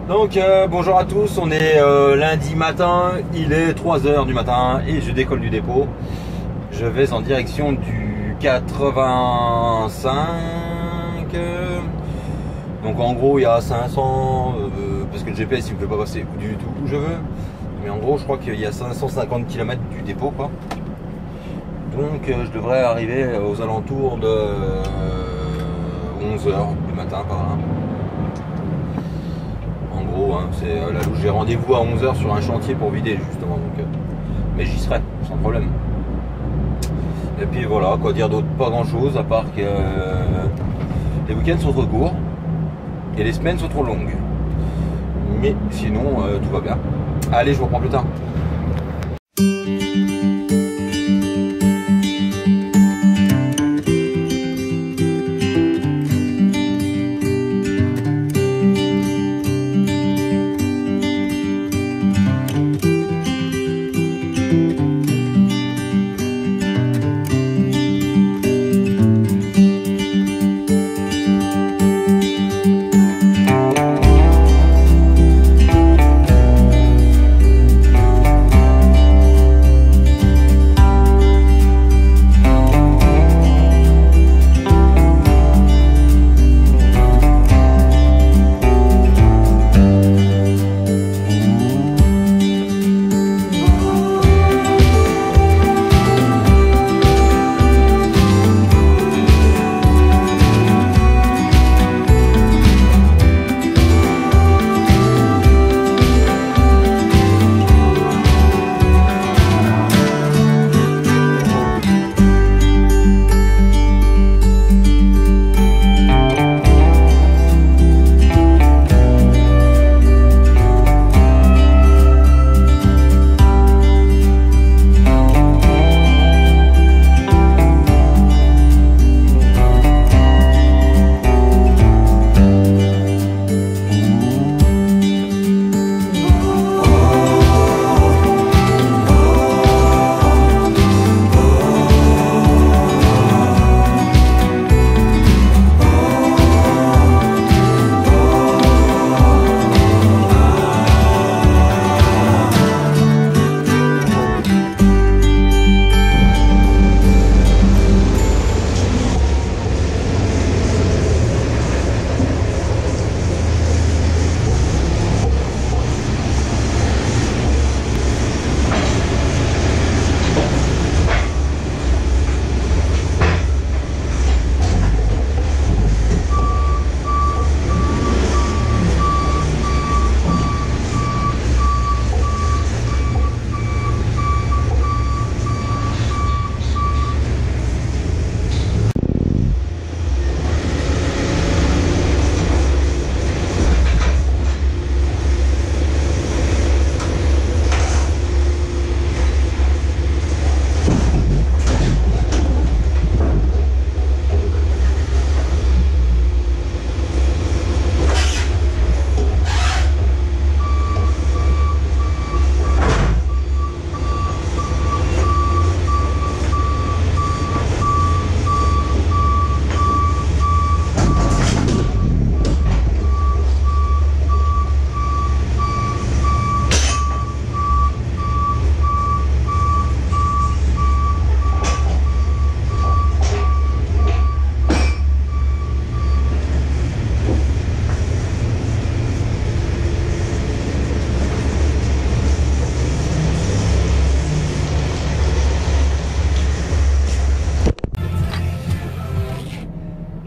Donc bonjour à tous, on est lundi matin, il est 3 h du matin et je décolle du dépôt. Je vais en direction du 85. Donc en gros il y a 500, parce que le GPS il me fait pas passer du tout où je veux. Mais en gros je crois qu'il y a 550 km du dépôt quoi. Donc je devrais arriver aux alentours de 11 h du matin par là. Hein, c'est là où j'ai rendez-vous à 11 h sur un chantier pour vider justement, donc, mais j'y serai sans problème. Et puis voilà, quoi dire d'autre, pas grand chose à part que les week-ends sont trop courts et les semaines sont trop longues, mais sinon tout va bien. Allez, je vous reprends plus tard.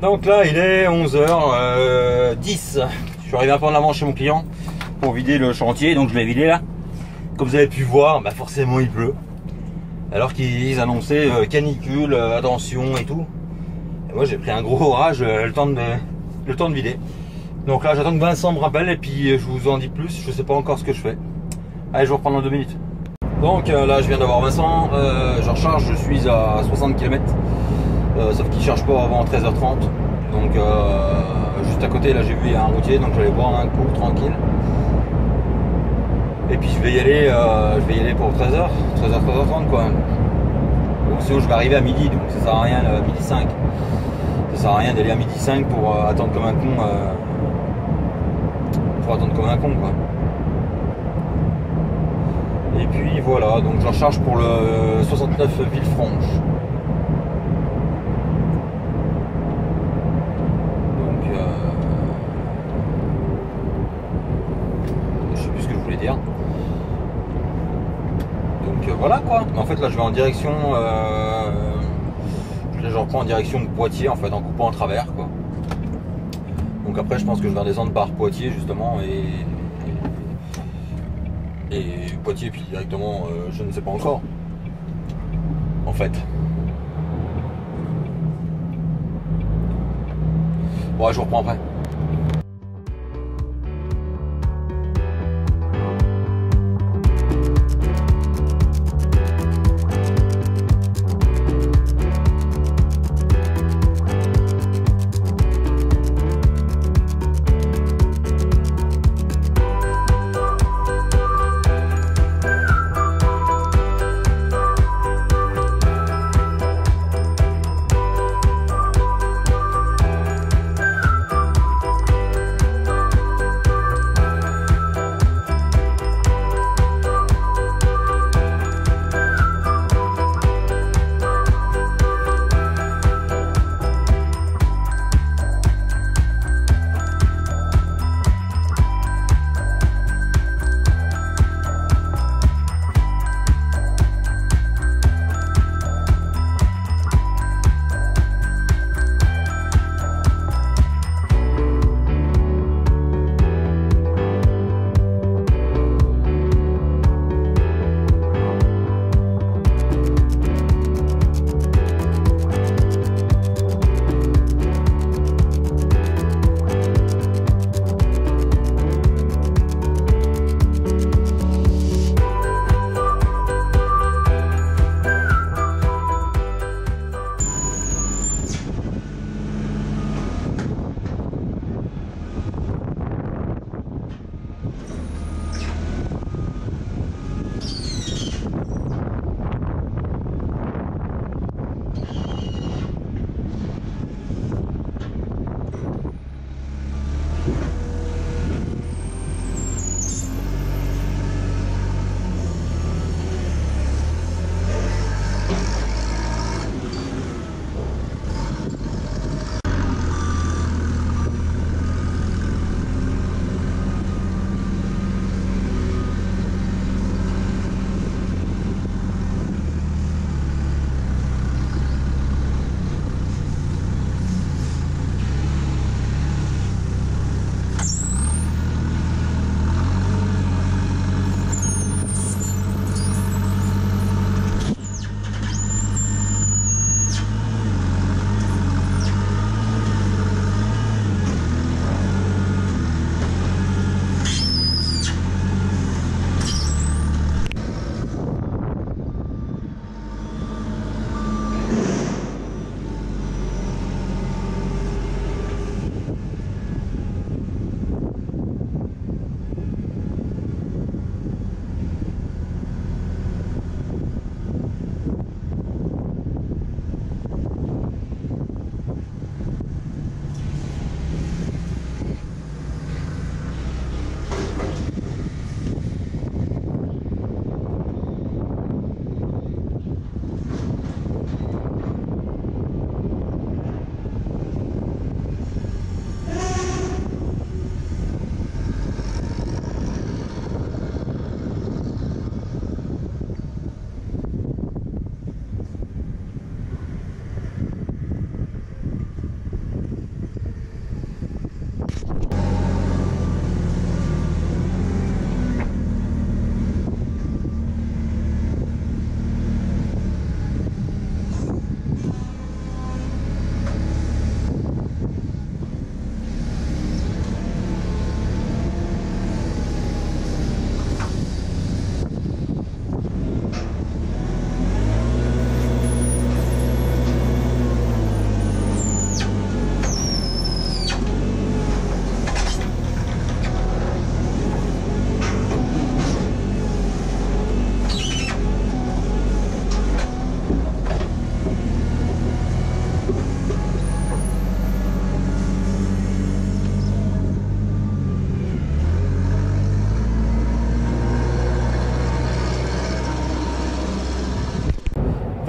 Donc là il est 11 h 10. Je suis arrivé un peu en avant chez mon client pour vider le chantier, donc je l'ai vidé là. Comme vous avez pu voir, bah forcément il pleut. Alors qu'ils annonçaient canicule, attention et tout. Et moi j'ai pris un gros orage, le temps de vider. Donc là j'attends que Vincent me rappelle et puis je vous en dis plus, je sais pas encore ce que je fais. Allez, je vous reprends dans 2 minutes. Donc là je viens d'avoir Vincent, je recharge, je suis à 60 km. Sauf qu'il ne charge pas avant 13 h 30. Donc juste à côté là j'ai vu il y a un routier, donc je vais aller boire un coup tranquille. Et puis je vais y aller pour 13 h 13h30 quoi. Donc sinon je vais arriver à midi, donc ça sert à rien midi 5. Ça sert à rien d'aller à midi 5 pour attendre comme un con faut attendre comme un con quoi. Et puis voilà, donc j'en charge pour le 69 Villefranche. Donc je sais plus ce que je voulais dire. Donc voilà quoi. En fait là je vais en direction là je reprends en direction de Poitiers en fait, en coupant en travers quoi. Donc après je pense que je vais redescendre par Poitiers justement et Poitiers puis directement je ne sais pas encore en fait. Bon ouais, je vous reprends après.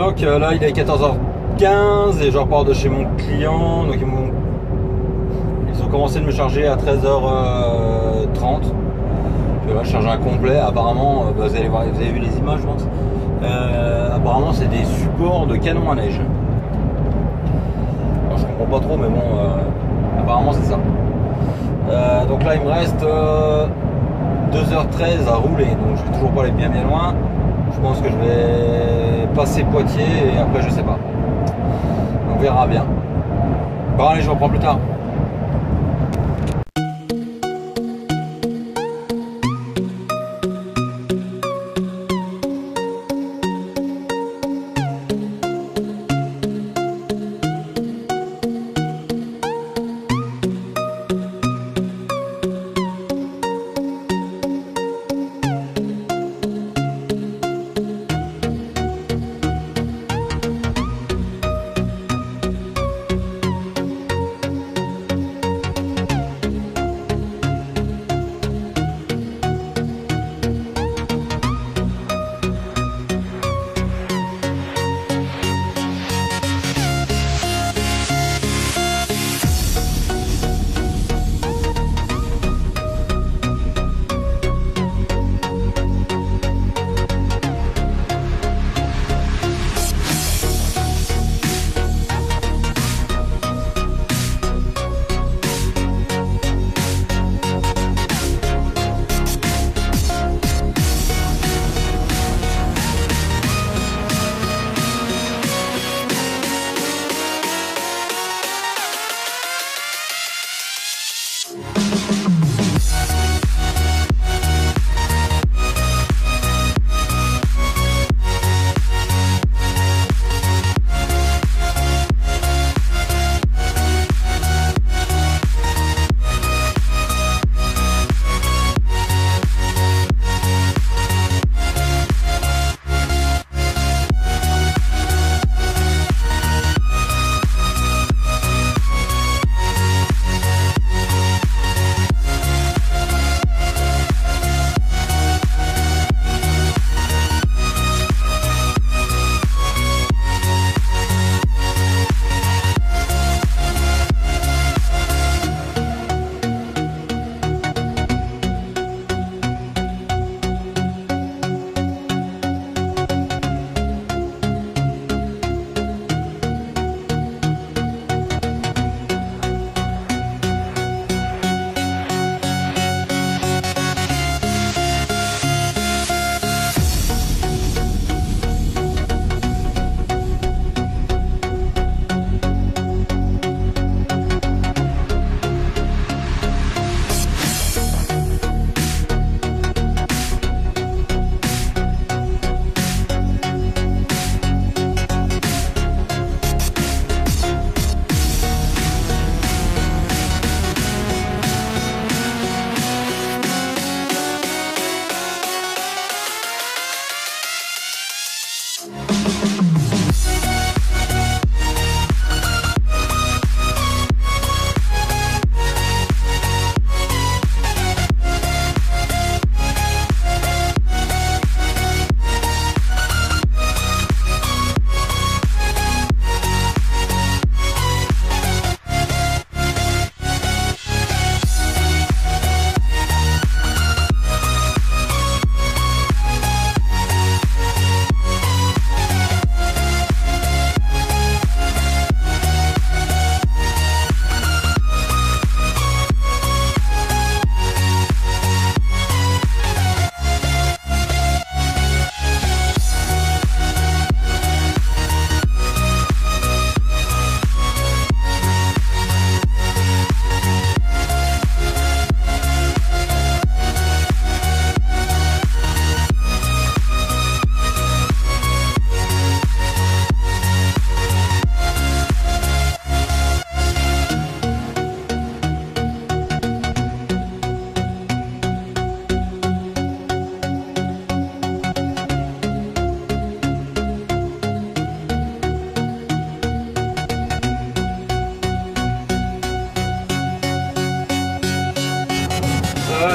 Donc là il est 14h15 et je repars de chez mon client. Donc ils ont commencé de me charger à 13h30. Je vais charger un complet. Apparemment, vous allez voir, vous avez vu les images je pense. Apparemment c'est des supports de canon à neige. Alors, je comprends pas trop mais bon apparemment c'est ça. Donc là il me reste 2h13 à rouler, donc je vais toujours pas aller bien loin. Je pense que je vais passer Poitiers et après je sais pas. On verra bien. Bon allez, je reprends plus tard.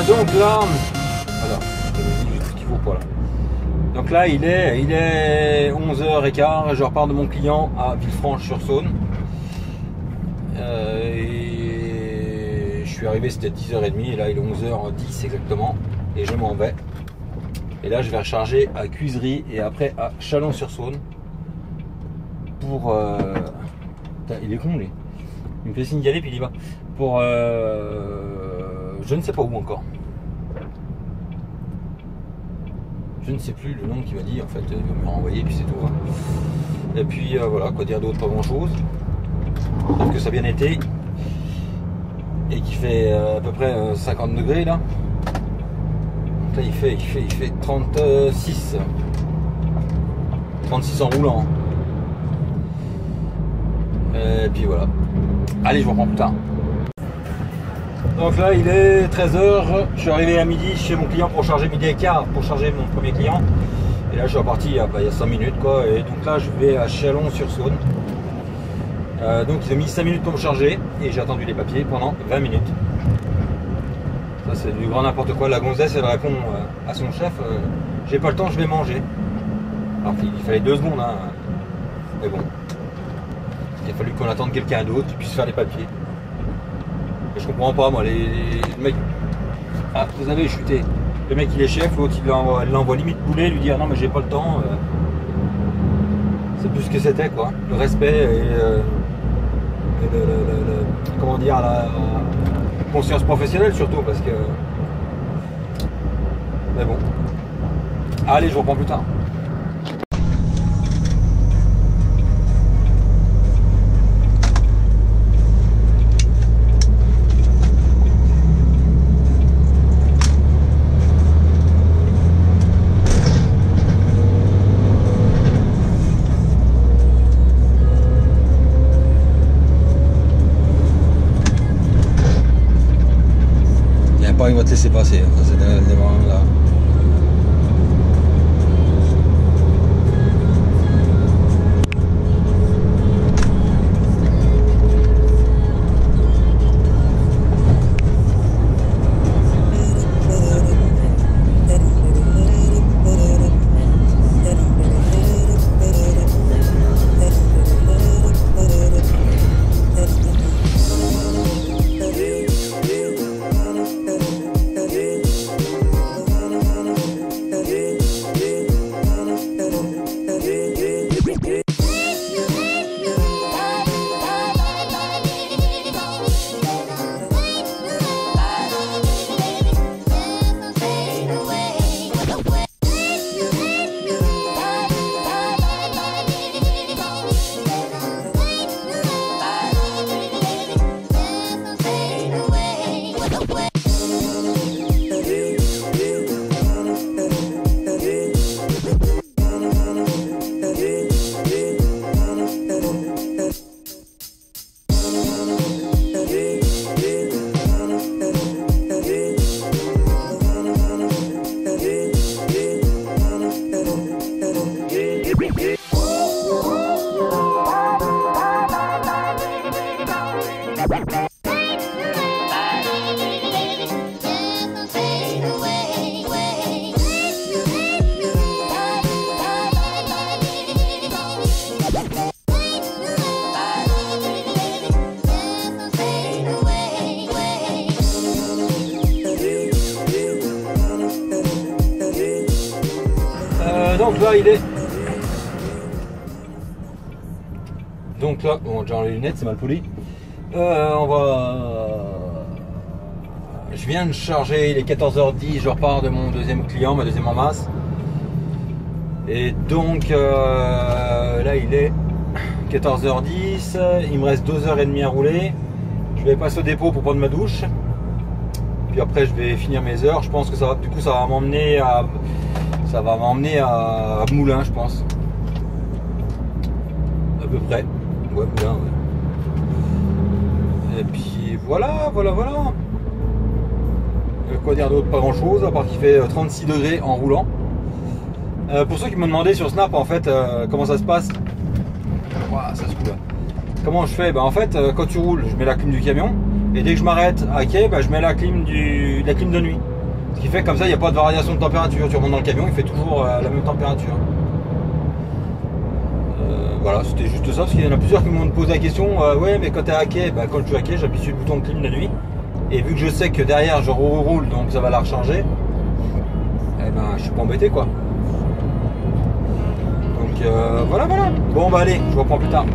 Donc là, voilà, ce qu'il faut pas là. Donc Donc là il est 11h15, je repars de mon client à Villefranche-sur-Saône. Et je suis arrivé, c'était 10h30 et là il est 11h10 exactement et je m'en vais. Et là je vais recharger à Cuisery et après à Chalon-sur-Saône pour... Putain, il est con lui. Il me fait signe d'y aller puis il y va. Pour... je ne sais pas où encore. Je ne sais plus le nom qu'il m'a dit, en fait, il va me renvoyer, puis c'est tout. Hein. Et puis voilà, quoi dire d'autre, pas grand chose. Sauf que ça a bien été. Et qu'il fait à peu près 50 degrés là. Donc là il fait 36. 36 en roulant. Et puis voilà. Allez, je vous reprends plus tard. Donc là il est 13h, je suis arrivé à midi chez mon client pour charger midi et quart, pour charger mon premier client. Et là je suis reparti il y a 5 minutes quoi. Et donc là je vais à Chalon-sur-Saône. Donc ils ont mis 5 minutes pour me charger et j'ai attendu les papiers pendant 20 minutes. Ça c'est du grand n'importe quoi. La gonzesse elle répond à son chef, j'ai pas le temps, je vais manger. Alors qu'il fallait 2 secondes hein. Mais bon. Il a fallu qu'on attende quelqu'un d'autre qui puisse faire les papiers. Et je comprends pas moi, les mecs. Ah, vous avez chuté. Le mec il est chef, l'autre il l'envoie limite bouler, lui dire non mais j'ai pas le temps. C'est plus ce que c'était quoi. Le respect et comment dire, la conscience professionnelle surtout parce que. Mais bon. Allez, je vous reprends plus tard. Il va te laisser passer, c'est devant là. Donc là il est. Donc là, bon j'ai enlevé les lunettes, c'est mal poli. On va. Je viens de charger, il est 14h10, je repars de mon deuxième client, ma deuxième en masse. Et donc là il est 14h10, il me reste 2h30 à rouler. Je vais passer au dépôt pour prendre ma douche. Puis après je vais finir mes heures. Je pense que ça va, du coup ça va m'emmener à. Ça va m'emmener à Moulins, je pense. À peu près. Ouais, Moulins, ouais. Et puis voilà. Quoi dire d'autre? Pas grand chose, à part qu'il fait 36 degrés en roulant. Pour ceux qui me demandaient sur Snap, en fait, comment ça se passe. Ouah, ça se coule là. Comment je fais? En fait, quand tu roules, je mets la clim du camion. Et dès que je m'arrête à quai, je mets la clim de nuit. Ce qui fait comme ça, il n'y a pas de variation de température. Tu remontes dans le camion, il fait toujours la même température. Voilà, c'était juste ça, parce qu'il y en a plusieurs qui m'ont posé la question. Ouais, mais quand tu es à quai, quand je suis à quai, j'appuie sur le bouton de clim la nuit. Et vu que je sais que derrière, je roule, donc ça va la recharger, eh ben, je suis pas embêté, quoi. Donc voilà. Bon, bah allez, je vous reprends plus tard.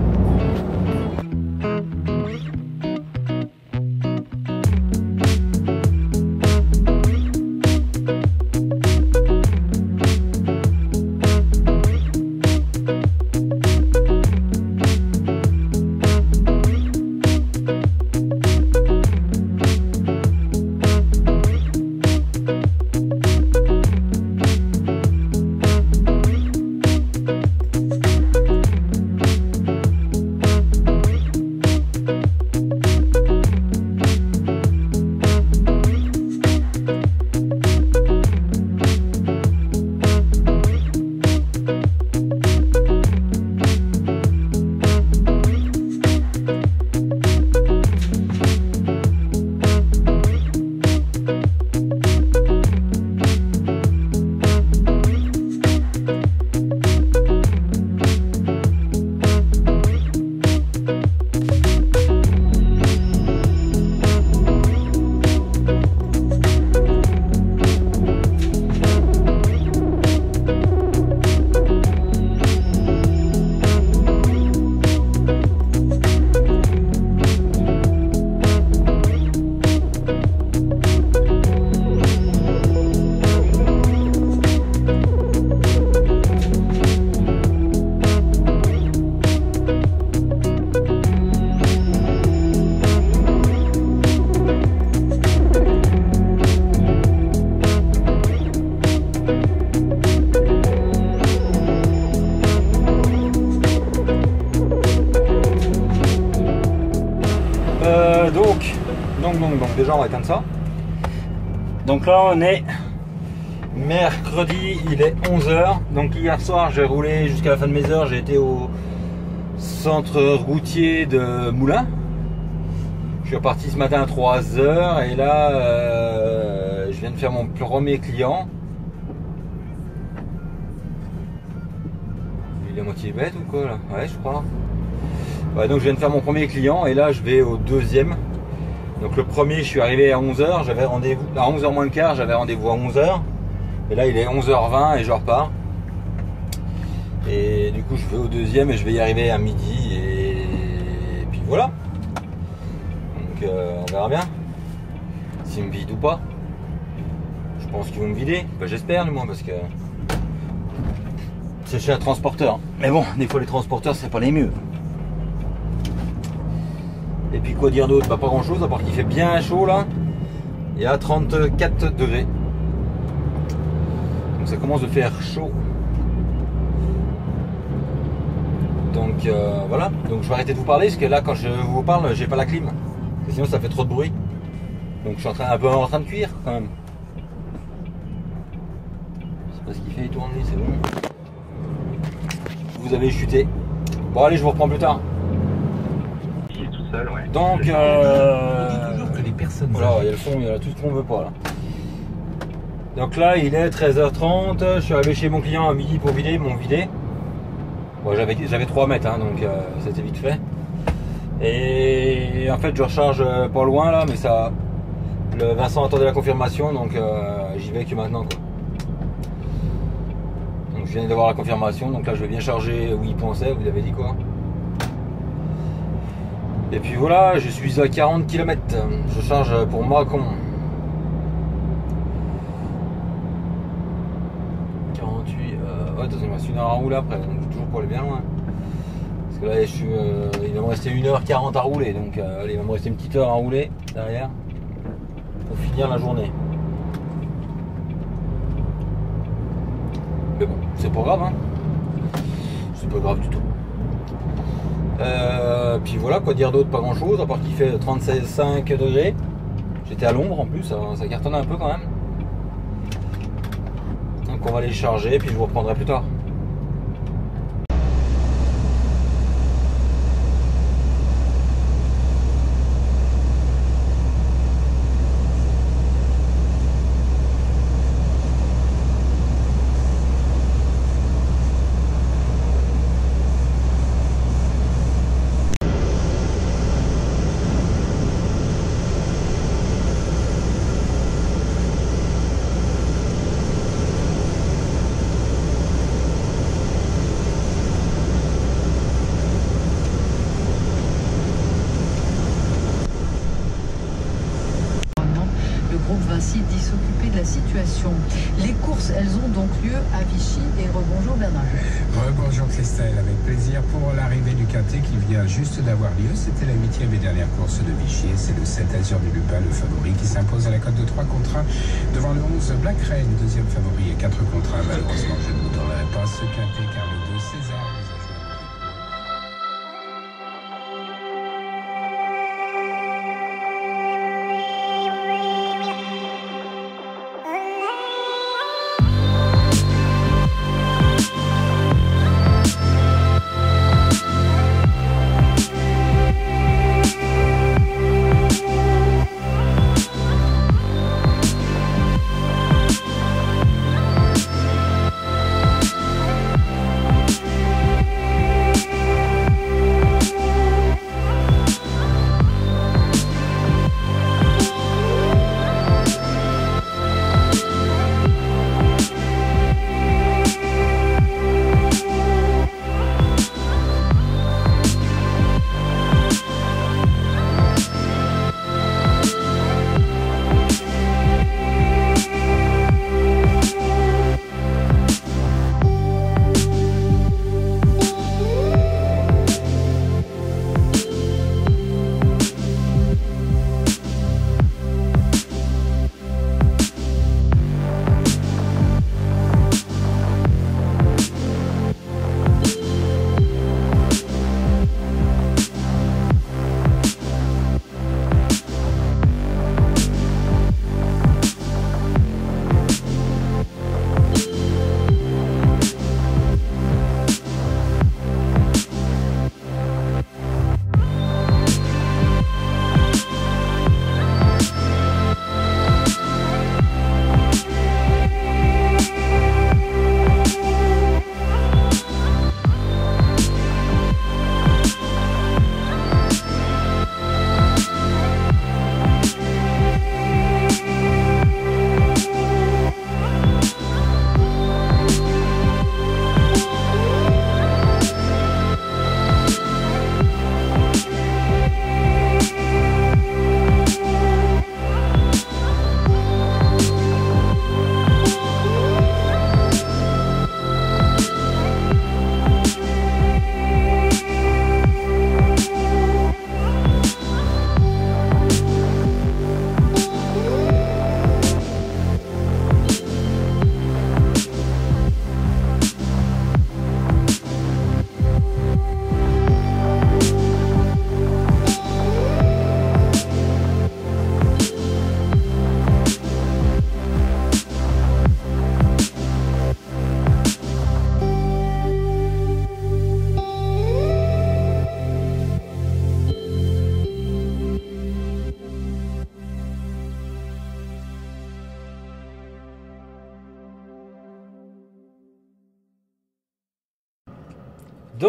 Donc déjà on va éteindre ça. Donc là on est mercredi, il est 11h. Donc hier soir j'ai roulé jusqu'à la fin de mes heures. J'ai été au centre routier de Moulins. Je suis reparti ce matin à 3h et là je viens de faire mon premier client. Il est à moitié bête ou quoi là? Ouais, je crois. Ouais, donc je viens de faire mon premier client et là je vais au deuxième. Donc le premier, je suis arrivé à 11h, j'avais rendez-vous à 11h moins le quart, j'avais rendez-vous à 11h. Et là il est 11h20 et je repars. Et du coup je vais au deuxième et je vais y arriver à midi et puis voilà. Donc on verra bien s'ils me vident ou pas. Je pense qu'ils vont me vider, j'espère du moins parce que c'est chez un transporteur. Mais bon, des fois les transporteurs c'est pas les mieux. Et puis quoi dire d'autre? Pas grand chose à part qu'il fait bien chaud là. Il y a 34 degrés. Donc ça commence de faire chaud. Donc voilà. Donc je vais arrêter de vous parler parce que là quand je vous parle j'ai pas la clim. Parce que sinon ça fait trop de bruit. Donc je suis un peu en train de cuire quand même. C'est pas ce qu'il fait, il tourne lui, c'est bon. Vous avez chuté. Bon allez, je vous reprends plus tard. Seul, ouais. Donc toujours que les personnes. Voilà, il y a le son, il y a tout ce qu'on veut pas là. Donc là il est 13h30, je suis arrivé chez mon client à midi pour vider, ils m'ont vidé. Bon, j'avais 3 mètres hein, donc c'était vite fait. Et en fait je recharge pas loin là, mais ça. Le Vincent attendait la confirmation, donc j'y vais que maintenant quoi. Donc je viens d'avoir la confirmation, donc là je vais bien charger où il pensait, vous l'avez dit quoi. Et puis voilà, je suis à 40 km, je charge pour Mâcon. 48, ouais, attention, il me reste 1 heure à rouler après, donc toujours pour aller bien loin. Parce que là, il va me rester 1h40 à rouler, donc allez, il va me rester une petite heure à rouler derrière pour finir la journée. Mais bon, c'est pas grave, hein. C'est pas grave du tout. Puis voilà, quoi dire d'autre, pas grand chose, à part qu'il fait 35 degrés. J'étais à l'ombre en plus, ça cartonne un peu quand même. Donc on va les charger, puis je vous reprendrai plus tard. Vinci dit s'occuper de la situation. Les courses, elles ont donc lieu à Vichy. Et rebonjour Bernard. Rebonjour Christelle, avec plaisir pour l'arrivée du Quintet qui vient juste d'avoir lieu. C'était la 8e et dernière course de Vichy. C'est le 7 Azur du Lupin, le favori, qui s'impose à la cote de 3 contre 1 devant le 11 Black Rain, deuxième favori, et 4 contre 1. Malheureusement, je ne vous donnerai pas ce Quintet car le 2 César nous a joué.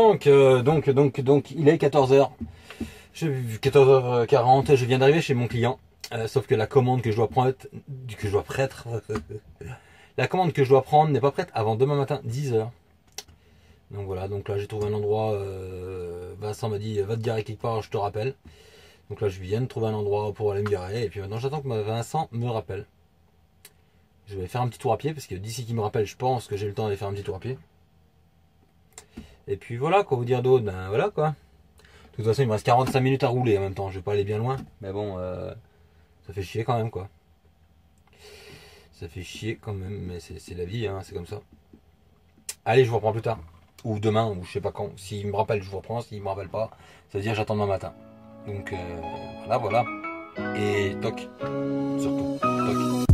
Donc, il est 14h. 14h40, je viens d'arriver chez mon client. Sauf que la commande que je dois prendre, la commande que je dois prendre n'est pas prête avant demain matin, 10h. Donc voilà, donc là j'ai trouvé un endroit, Vincent m'a dit, va te garer quelque part, je te rappelle. Donc là je viens de trouver un endroit pour aller me garer, et puis maintenant j'attends que Vincent me rappelle. Je vais faire un petit tour à pied, parce que d'ici qu'il me rappelle, je pense que j'ai le temps d'aller faire un petit tour à pied. Et puis voilà, quoi vous dire d'autre, ben voilà quoi. De toute façon il me reste 45 minutes à rouler en même temps, je vais pas aller bien loin, mais bon, ça fait chier quand même quoi. Ça fait chier quand même, mais c'est la vie, hein, c'est comme ça. Allez, je vous reprends plus tard. Ou demain, ou je sais pas quand. S'il me rappelle, je vous reprends. S'il me rappelle pas, ça veut dire j'attends demain matin. Donc voilà. Et toc. Surtout, toc.